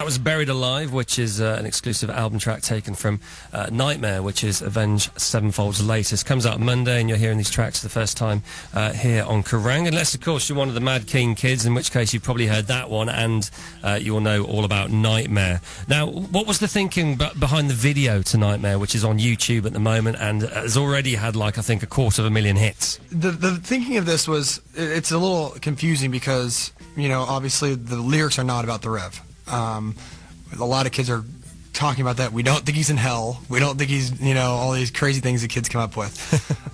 was Buried Alive, which is an exclusive album track taken from Nightmare, which is Avenged Sevenfold's latest. Comes out Monday, and you're hearing these tracks for the first time here on Kerrang. Unless, of course, you're one of the Mad Keen kids, in which case you've probably heard that one, and you'll know all about Nightmare. Now, what was the thinking behind the video to Nightmare, which is on YouTube at the moment, and has already had, like, I think, 250,000 hits? The thinking of this was, it's a little confusing because, you know, obviously the lyrics are not about the Rev. A lot of kids are talking about that. We don't think he's in hell. We don't think he's, you know, all these crazy things the kids come up with.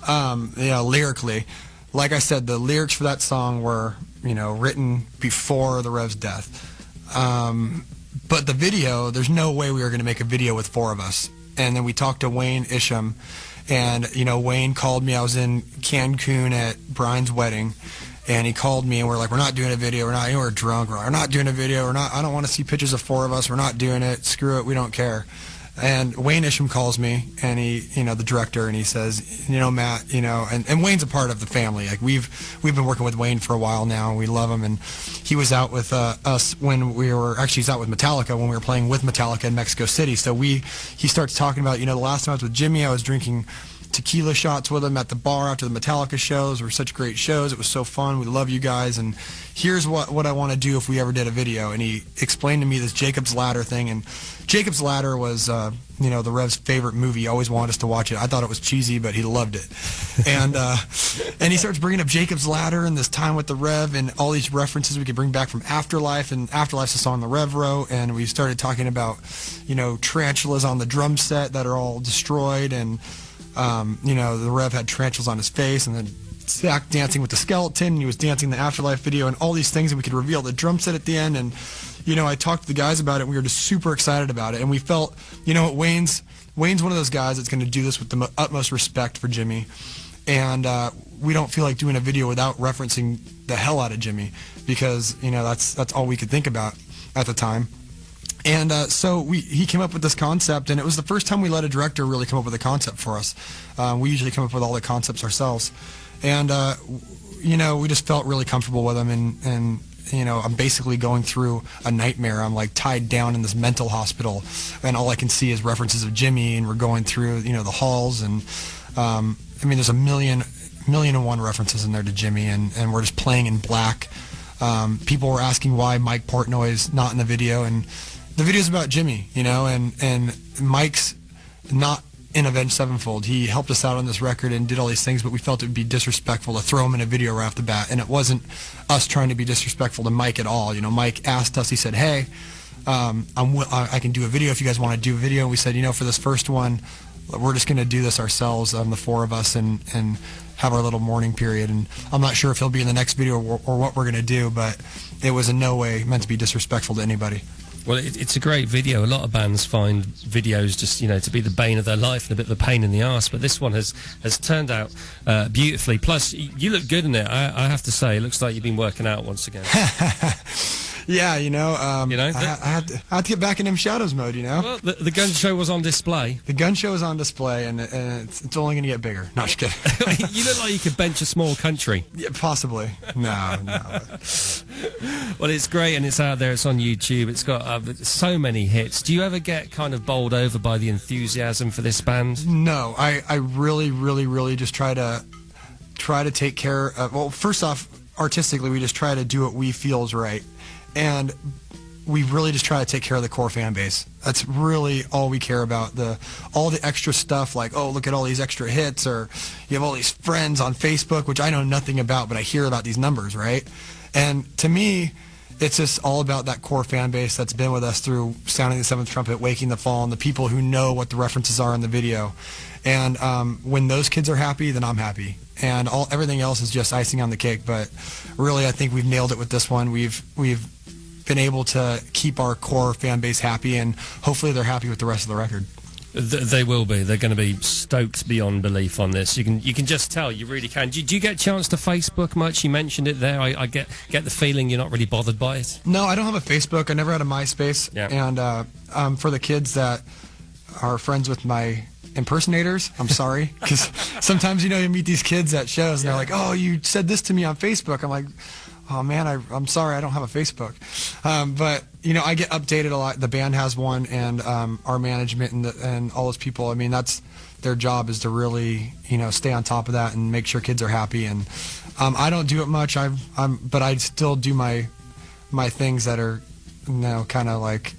You know, lyrically. Like I said, the lyrics for that song were, you know, written before the Rev's death. But the video, there's no way we were going to make a video with 4 of us. And then we talked to Wayne Isham, and, you know, Wayne called me. I was in Cancun at Brian's wedding. And he called me, and we're like, we're not doing a video. We're not, you know, we're drunk. We're not doing a video. I don't want to see pictures of 4 of us. We're not doing it. Screw it. We don't care. And Wayne Isham calls me, and he, you know, the director, and he says, you know, Matt, you know, and Wayne's a part of the family. Like, we've been working with Wayne for a while now, and we love him. And he was out with us when we were, actually he's out with Metallica when we were playing with Metallica in Mexico City. So he starts talking about, you know, the last time I was with Jimmy, I was drinking tequila shots with him at the bar after the Metallica shows. They were such great shows. It was so fun. We love you guys, and here's what I want to do if we ever did a video. And he explained to me this Jacob's Ladder thing, and Jacob's Ladder was, you know, the Rev's favorite movie. He always wanted us to watch it. I thought it was cheesy, but he loved it. And he starts bringing up Jacob's Ladder and this time with the Rev and all these references we could bring back from Afterlife, and Afterlife's a song the Rev wrote, and we started talking about, you know, tarantulas on the drum set that are all destroyed, and you know, the Rev had tarantulas on his face, and then Zach dancing with the skeleton, and he was dancing in the Afterlife video, and all these things, and we could reveal the drum set at the end. And, you know, I talked to the guys about it, and we were just super excited about it, and we felt, you know, Wayne's one of those guys that's going to do this with the utmost respect for Jimmy, and we don't feel like doing a video without referencing the hell out of Jimmy, because, you know, that's all we could think about at the time. And so he came up with this concept, and it was the first time we let a director really come up with a concept for us. We usually come up with all the concepts ourselves. And, you know, we just felt really comfortable with him, and you know, I'm basically going through a nightmare. I'm, like, tied down in this mental hospital, and all I can see is references of Jimmy, and we're going through, you know, the halls, and, I mean, there's a million and one references in there to Jimmy, and we're just playing in black. People were asking why Mike Portnoy's not in the video, and the video's about Jimmy, you know, and Mike's not in Avenged Sevenfold. He helped us out on this record and did all these things, but we felt it would be disrespectful to throw him in a video right off the bat, and it wasn't us trying to be disrespectful to Mike at all. You know, Mike asked us, he said, hey, I can do a video if you guys want to do a video, and we said, you know, for this first one, we're just going to do this ourselves, the 4 of us, and have our little mourning period. And I'm not sure if he'll be in the next video or what we're going to do, but it was in no way meant to be disrespectful to anybody. Well, it's a great video. A lot of bands find videos just, you know, to be the bane of their life and a bit of a pain in the arse, but this one has turned out beautifully. Plus, you look good in it, I have to say. It looks like you've been working out once again. Yeah, you know, I had to get back in them shadows mode, you know. Well, the gun show was on display. The gun show is on display, and it's only going to get bigger. No, just kidding. You look like you could bench a small country. Yeah, possibly. No. Well, it's great, and it's out there. It's on YouTube. It's got so many hits. Do you ever get kind of bowled over by the enthusiasm for this band? No, I really, really, really just try to take care of, well, first off, artistically, we just try to do what we feel is right. And we really just try to take care of the core fan base. That's really all we care about. All the extra stuff, like, oh, look at all these extra hits, or you have all these friends on Facebook, which I know nothing about, but I hear about these numbers, right? And to me, it's just all about that core fan base that's been with us through Sounding the Seventh Trumpet, Waking the Fallen, the people who know what the references are in the video. And when those kids are happy, then I'm happy. And everything else is just icing on the cake. But really, I think we've nailed it with this one. We've been able to keep our core fan base happy, and hopefully they're happy with the rest of the record. They will be. They're going to be stoked beyond belief on this. You can just tell. You really can. Do you get a chance to Facebook much? You mentioned it there. I get the feeling you're not really bothered by it. No, I don't have a Facebook. I never had a MySpace. Yeah. And for the kids that are friends with my impersonators, I'm sorry, because sometimes, you know, you meet these kids at shows, and they're like, oh, you said this to me on Facebook. I'm like, oh man, I'm sorry, I don't have a Facebook. But you know, I get updated a lot. The band has one, and our management and all those people. I mean, that's their job, is to really, you know, stay on top of that and make sure kids are happy. And I don't do it much. But I still do my things that are, you know, kind of like,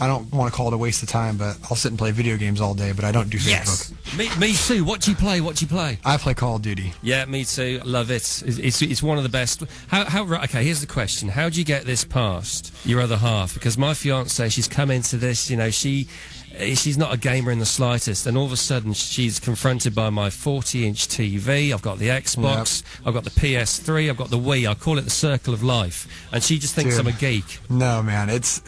I don't want to call it a waste of time, but I'll sit and play video games all day, but I don't do Facebook. Yes. Me too. What do you play? I play Call of Duty. Yeah, me too. Love it. It's one of the best. Okay, here's the question. How do you get this past your other half? Because my fiancée, she's come into this, you know, she's not a gamer in the slightest, and all of a sudden she's confronted by my 40-inch TV. I've got the Xbox, I've got the PS3, I've got the Wii. I call it the circle of life, and she just thinks I'm a geek. No, man, it's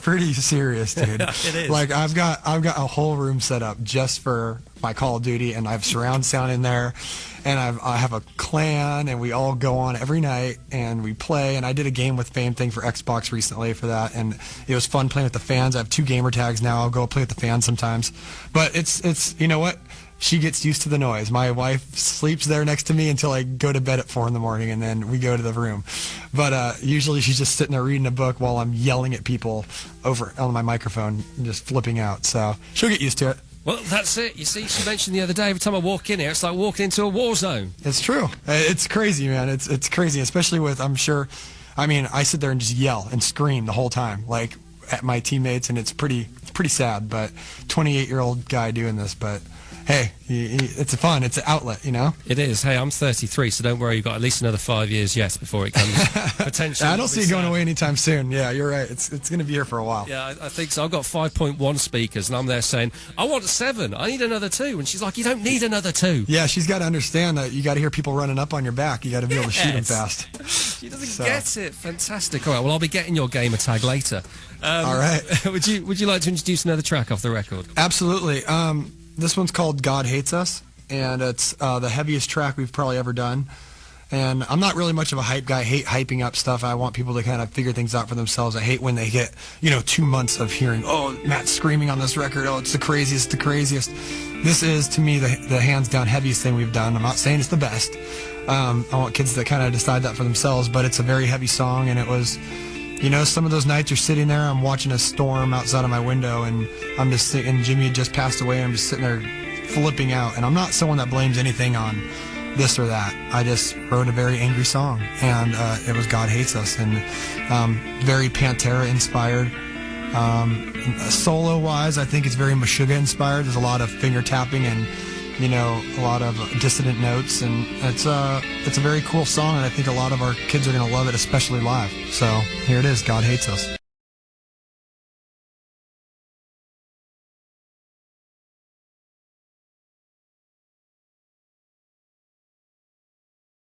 pretty serious, dude. It is. Like, I've got a whole room set up just for my Call of Duty, and I have surround sound in there, and I have a clan, and we all go on every night and we play. And I did a game with Fame thing for Xbox recently for that, and it was fun playing with the fans. I have 2 gamer tags now. I'll go play with the fans sometimes, but it's you know what? She gets used to the noise. My wife sleeps there next to me until I go to bed at 4 in the morning, and then we go to the room. But usually she's just sitting there reading a book while I'm yelling at people over on my microphone and just flipping out. So she'll get used to it. Well, that's it. You see, she mentioned the other day, every time I walk in here, it's like walking into a war zone. It's true. It's crazy, man. It's crazy, especially with, I'm sure, I mean, I sit there and just yell and scream the whole time, like, at my teammates, and it's pretty sad, but 28-year-old guy doing this, but hey, it's fun. It's an outlet, you know? It is. Hey, I'm 33, so don't worry. You've got at least another 5 years yet before it comes potentially. I don't see it going away anytime soon. Yeah, you're right. It's going to be here for a while. Yeah, I think so. I've got 5.1 speakers, and I'm there saying, I want 7. I need another 2. And she's like, you don't need another 2. Yeah, she's got to understand that you got to hear people running up on your back. You got to be able to shoot them fast. She doesn't get it. Fantastic. All right, well, I'll be getting your gamer tag later. All right. Would you like to introduce another track off the record? Absolutely. This one's called God Hates Us, and it's the heaviest track we've probably ever done. And I'm not really much of a hype guy. I hate hyping up stuff. I want people to kind of figure things out for themselves. I hate when they get, 2 months of hearing, oh, Matt's screaming on this record. Oh, it's the craziest, the craziest. This is, to me, the hands-down heaviest thing we've done. I'm not saying it's the best. I want kids to kind of decide that for themselves, but it's a very heavy song, and it was... some of those nights you're sitting there, I'm watching a storm outside of my window, and I'm just and Jimmy had just passed away, and I'm just sitting there flipping out. And I'm not someone that blames anything on this or that. I just wrote a very angry song, and it was God Hates Us, and very Pantera inspired. Solo-wise, I think it's very Meshuggah inspired. There's a lot of finger tapping and a lot of dissonant notes, and it's a very cool song, and I think a lot of our kids are going to love it, especially live. So here it is, God Hates Us.